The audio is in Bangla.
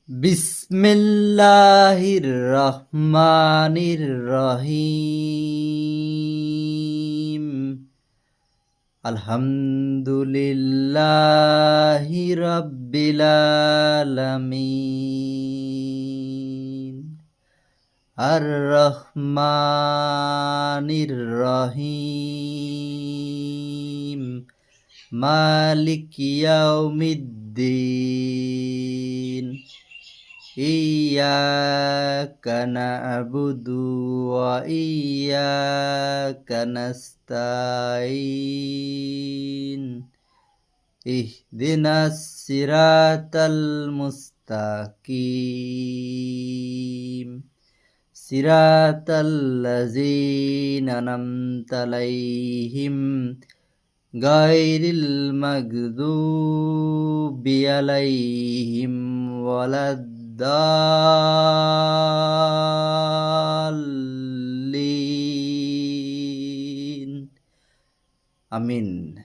বিসমিল্লাহির রহমানির রহিম। আলহামদুলিল্লাহি রাব্বিল আলামিন। আর রহমানির রহিম। মালিক ইয়াউমিদ্দিন। ইয়্যাকা না'বুদু ওয়া ইয়্যাকা নাস্তাঈন। ইহদিনাস সিরাতাল মুস্তাকিম। সিরাতাল্লাযীনা আন'আমতা আলাইহিম গায়রিল মাগদুবি আলাইহিম ওয়ালাদ-দাল্লিন। আমিন।